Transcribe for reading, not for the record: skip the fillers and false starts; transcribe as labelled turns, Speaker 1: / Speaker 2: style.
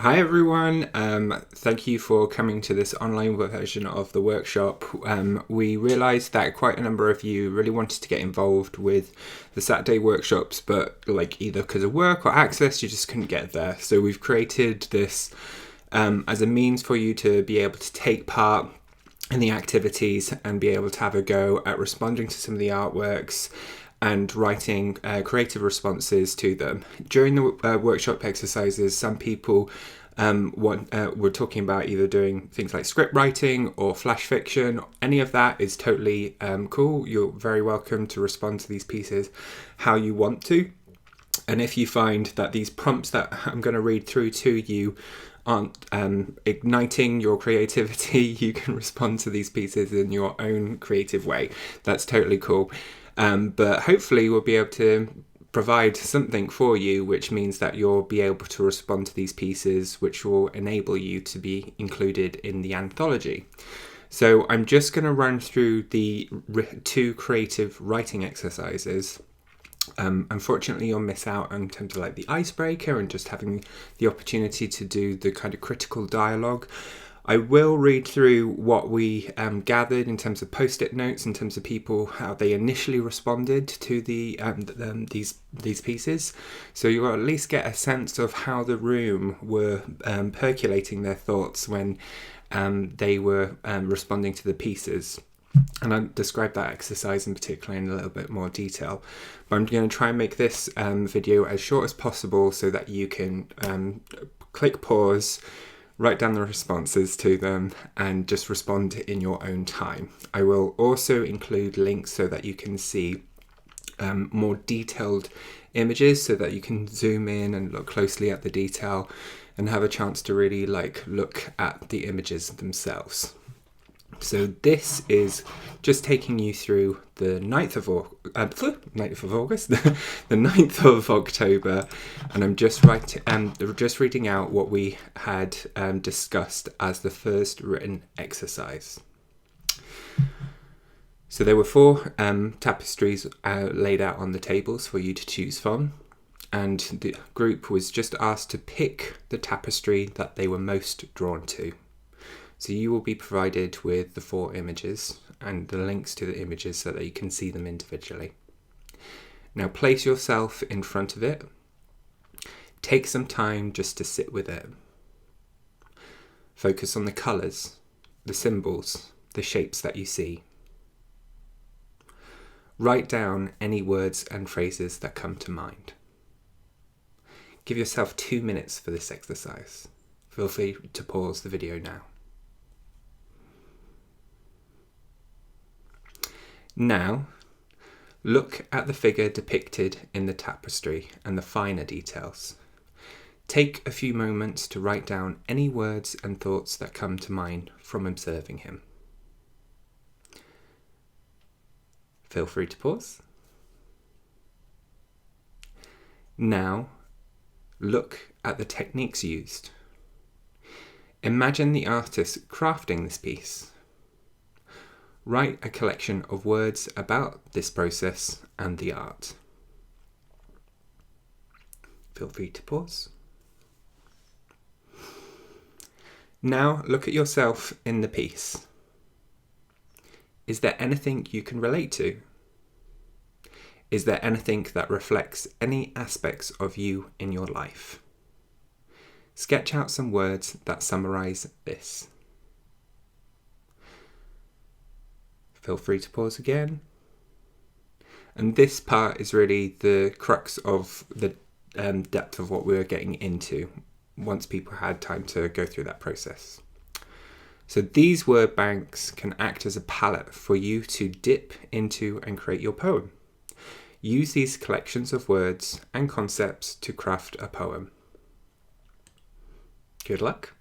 Speaker 1: Hi everyone, thank you for coming to this online version of the workshop. We realised that quite a number of you really wanted to get involved with the Saturday workshops, but either because of work or access, you just couldn't get there. So we've created this as a means for you to be able to take part in the activities and be able to have a go at responding to some of the artworks and writing creative responses to them. During the workshop exercises, some people were talking about either doing things like script writing or flash fiction. Any of that is totally cool. You're very welcome to respond to these pieces how you want to. And if you find that these prompts that I'm going to read through to you aren't igniting your creativity, you can respond to these pieces in your own creative way. That's totally cool. But hopefully we'll be able to provide something for you, which means that you'll be able to respond to these pieces, which will enable you to be included in the anthology. So I'm just going to run through the two creative writing exercises. Unfortunately, you'll miss out in terms of the icebreaker and just having the opportunity to do the kind of critical dialogue. I will read through what we gathered in terms of post-it notes, in terms of people, how they initially responded to these pieces. So you'll at least get a sense of how the room were percolating their thoughts when they were responding to the pieces. And I'll describe that exercise in particular in a little bit more detail. But I'm going to try and make this video as short as possible so that you can click pause, write down the responses to them, and just respond in your own time. I will also include links so that you can see more detailed images, so that you can zoom in and look closely at the detail and have a chance to really look at the images themselves. So this is just taking you through the 9th of August, the 9th of October, and I'm just reading out what we had discussed as the first written exercise. So there were 4 tapestries laid out on the tables for you to choose from, and the group was just asked to pick the tapestry that they were most drawn to. So you will be provided with the 4 images and the links to the images so that you can see them individually. Now place yourself in front of it. Take some time just to sit with it. Focus on the colours, the symbols, the shapes that you see. Write down any words and phrases that come to mind. Give yourself 2 minutes for this exercise. Feel free to pause the video now. Now, look at the figure depicted in the tapestry and the finer details. Take a few moments to write down any words and thoughts that come to mind from observing him. Feel free to pause. Now, look at the techniques used. Imagine the artist crafting this piece. Write a collection of words about this process and the art. Feel free to pause. Now look at yourself in the piece. Is there anything you can relate to? Is there anything that reflects any aspects of you in your life? Sketch out some words that summarise this. Feel free to pause again. And this part is really the crux of the depth of what we were getting into once people had time to go through that process. So these word banks can act as a palette for you to dip into and create your poem. Use these collections of words and concepts to craft a poem. Good luck.